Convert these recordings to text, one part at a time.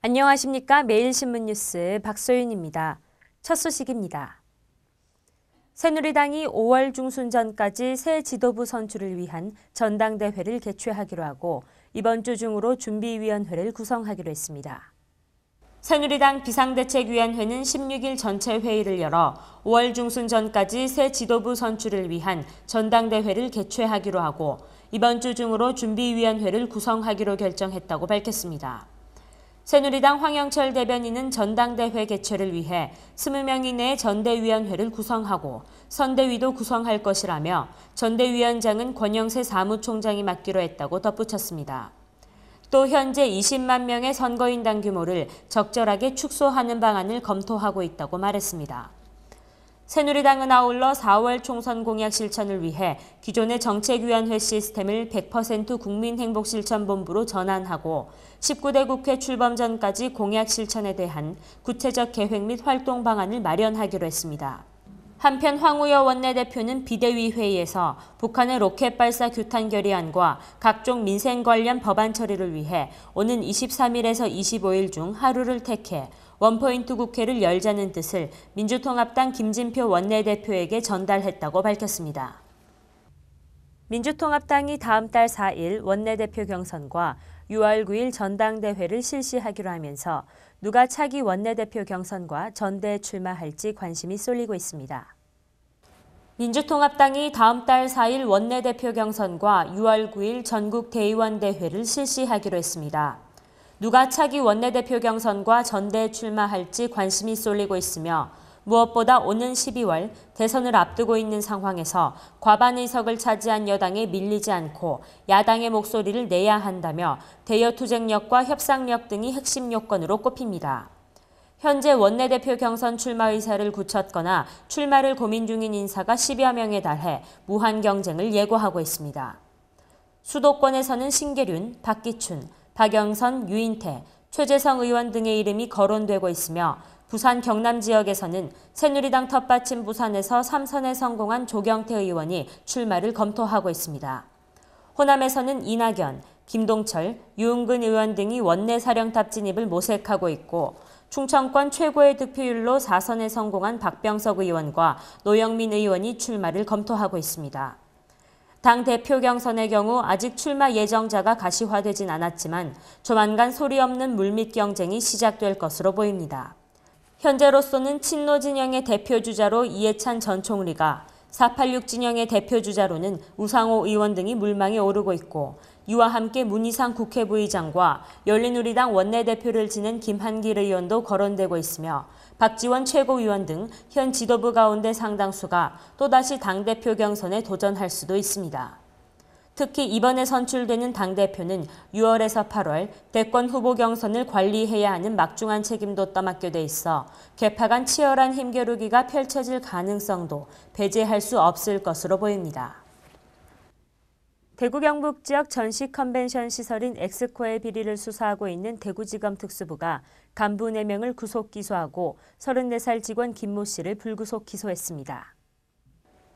안녕하십니까. 매일신문 뉴스 박소윤입니다. 첫 소식입니다. 새누리당이 5월 중순 전까지 새 지도부 선출을 위한 전당대회를 개최하기로 하고 이번 주 중으로 준비위원회를 구성하기로 했습니다. 새누리당 비상대책위원회는 16일 전체 회의를 열어 5월 중순 전까지 새 지도부 선출을 위한 전당대회를 개최하기로 하고 이번 주 중으로 준비위원회를 구성하기로 결정했다고 밝혔습니다. 새누리당 황영철 대변인은 전당대회 개최를 위해 20명 이내의 전대위원회를 구성하고 선대위도 구성할 것이라며 전대위원장은 권영세 사무총장이 맡기로 했다고 덧붙였습니다. 또 현재 20만 명의 선거인단 규모를 적절하게 축소하는 방안을 검토하고 있다고 말했습니다. 새누리당은 아울러 4월 총선 공약 실천을 위해 기존의 정책위원회 시스템을 100% 국민행복실천본부로 전환하고 19대 국회 출범 전까지 공약 실천에 대한 구체적 계획 및 활동 방안을 마련하기로 했습니다. 한편 황우여 원내대표는 비대위 회의에서 북한의 로켓 발사 규탄 결의안과 각종 민생 관련 법안 처리를 위해 오는 23일에서 25일 중 하루를 택해 원포인트 국회를 열자는 뜻을 민주통합당 김진표 원내대표에게 전달했다고 밝혔습니다. 민주통합당이 다음 달 4일 원내대표 경선과 6월 9일 전당대회를 실시하기로 하면서 누가 차기 원내대표 경선과 전대에 출마할지 관심이 쏠리고 있습니다. 민주통합당이 다음 달 4일 원내대표 경선과 6월 9일 전국 대의원 대회를 실시하기로 했습니다. 누가 차기 원내대표 경선과 전대에 출마할지 관심이 쏠리고 있으며 무엇보다 오는 12월 대선을 앞두고 있는 상황에서 과반 의석을 차지한 여당에 밀리지 않고 야당의 목소리를 내야 한다며 대여 투쟁력과 협상력 등이 핵심 요건으로 꼽힙니다. 현재 원내대표 경선 출마 의사를 굳혔거나 출마를 고민 중인 인사가 10여 명에 달해 무한 경쟁을 예고하고 있습니다. 수도권에서는 신계륜, 박기춘, 박영선, 유인태, 최재성 의원 등의 이름이 거론되고 있으며 부산 경남 지역에서는 새누리당 텃밭인 부산에서 3선에 성공한 조경태 의원이 출마를 검토하고 있습니다. 호남에서는 이낙연, 김동철, 유은근 의원 등이 원내사령탑 진입을 모색하고 있고 충청권 최고의 득표율로 4선에 성공한 박병석 의원과 노영민 의원이 출마를 검토하고 있습니다. 당 대표 경선의 경우 아직 출마 예정자가 가시화되진 않았지만 조만간 소리 없는 물밑 경쟁이 시작될 것으로 보입니다. 현재로서는 친노 진영의 대표 주자로 이해찬 전 총리가 486 진영의 대표 주자로는 우상호 의원 등이 물망에 오르고 있고 이와 함께 문희상 국회부의장과 열린우리당 원내대표를 지낸 김한길 의원도 거론되고 있으며 박지원 최고위원 등 현 지도부 가운데 상당수가 또다시 당대표 경선에 도전할 수도 있습니다. 특히 이번에 선출되는 당대표는 6월에서 8월 대권 후보 경선을 관리해야 하는 막중한 책임도 떠맡게 돼 있어 개파 간 치열한 힘겨루기가 펼쳐질 가능성도 배제할 수 없을 것으로 보입니다. 대구 경북 지역 전시 컨벤션 시설인 엑스코의 비리를 수사하고 있는 대구지검 특수부가 간부 4명을 구속 기소하고 34살 직원 김모 씨를 불구속 기소했습니다.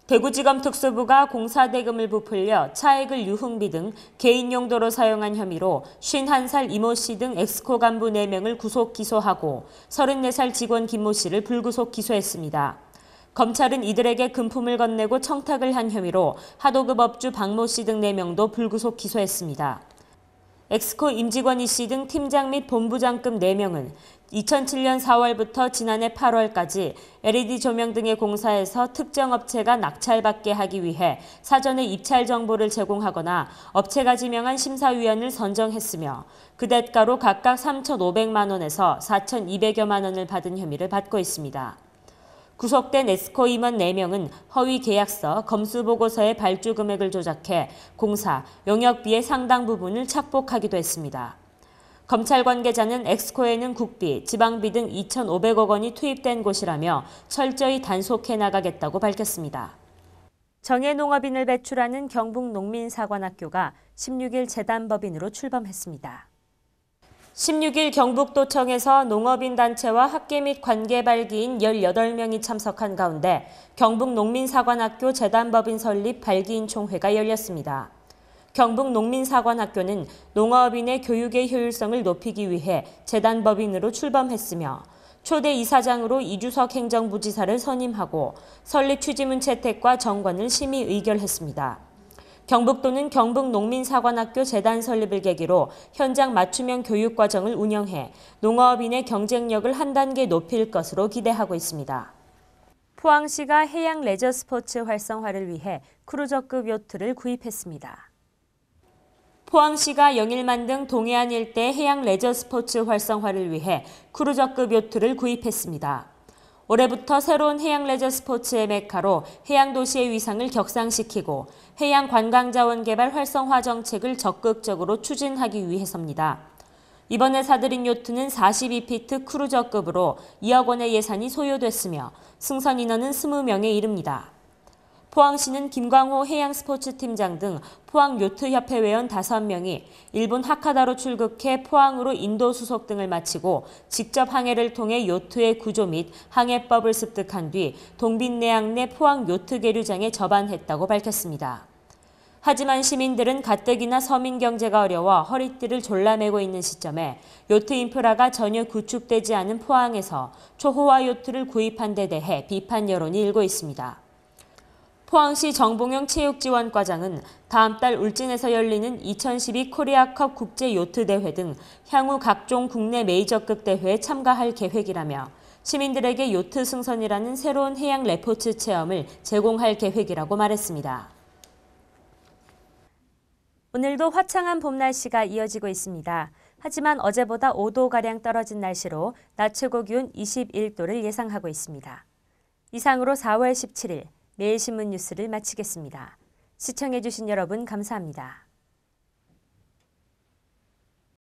대구지검 특수부가 공사 대금을 부풀려 차액을 유흥비 등 개인 용도로 사용한 혐의로 51살 이모 씨 등 엑스코 간부 4명을 구속 기소하고 34살 직원 김모 씨를 불구속 기소했습니다. 검찰은 이들에게 금품을 건네고 청탁을 한 혐의로 하도급 업주 박모 씨 등 4명도 불구속 기소했습니다. 엑스코 임직원 이 씨 등 팀장 및 본부장급 4명은 2007년 4월부터 지난해 8월까지 LED 조명 등의 공사에서 특정 업체가 낙찰받게 하기 위해 사전에 입찰 정보를 제공하거나 업체가 지명한 심사위원을 선정했으며 그 대가로 각각 3,500만 원에서 4,200여만 원을 받은 혐의를 받고 있습니다. 구속된 엑스코 임원 4명은 허위 계약서, 검수보고서의 발주 금액을 조작해 공사, 용역비의 상당 부분을 착복하기도 했습니다. 검찰 관계자는 엑스코에는 국비, 지방비 등 2,500억 원이 투입된 곳이라며 철저히 단속해 나가겠다고 밝혔습니다. 정예농업인을 배출하는 경북농민사관학교가 16일 재단법인으로 출범했습니다. 16일 경북도청에서 농업인 단체와 학계 및 관계발기인 18명이 참석한 가운데 경북농민사관학교 재단법인 설립 발기인 총회가 열렸습니다. 경북농민사관학교는 농어업인의 교육의 효율성을 높이기 위해 재단법인으로 출범했으며 초대 이사장으로 이주석 행정부지사를 선임하고 설립 취지문 채택과 정관을 심의 의결했습니다. 경북도는 경북농민사관학교 재단 설립을 계기로 현장 맞춤형 교육과정을 운영해 농어업인의 경쟁력을 한 단계 높일 것으로 기대하고 있습니다. 포항시가 해양 레저 스포츠 활성화를 위해 크루저급 요트를 구입했습니다. 포항시가 영일만 등 동해안 일대 해양 레저 스포츠 활성화를 위해 크루저급 요트를 구입했습니다. 올해부터 새로운 해양 레저 스포츠의 메카로 해양 도시의 위상을 격상시키고 해양 관광자원 개발 활성화 정책을 적극적으로 추진하기 위해서입니다. 이번에 사들인 요트는 42피트 크루저급으로 2억 원의 예산이 소요됐으며 승선 인원은 20명에 이릅니다. 포항시는 김광호 해양스포츠팀장 등 포항요트협회 회원 5명이 일본 하카다로 출국해 포항으로 인도 수속 등을 마치고 직접 항해를 통해 요트의 구조 및 항해법을 습득한 뒤 동빈내항 내 포항요트계류장에 접안했다고 밝혔습니다. 하지만 시민들은 가뜩이나 서민 경제가 어려워 허리띠를 졸라매고 있는 시점에 요트 인프라가 전혀 구축되지 않은 포항에서 초호화 요트를 구입한 데 대해 비판 여론이 일고 있습니다. 포항시 정봉영 체육지원과장은 다음 달 울진에서 열리는 2012 코리아컵 국제요트대회 등 향후 각종 국내 메이저급 대회에 참가할 계획이라며 시민들에게 요트 승선이라는 새로운 해양 레포츠 체험을 제공할 계획이라고 말했습니다. 오늘도 화창한 봄 날씨가 이어지고 있습니다. 하지만 어제보다 5도가량 떨어진 날씨로 낮 최고 기온 21도를 예상하고 있습니다. 이상으로 4월 17일 매일신문 뉴스를 마치겠습니다. 시청해주신 여러분 감사합니다.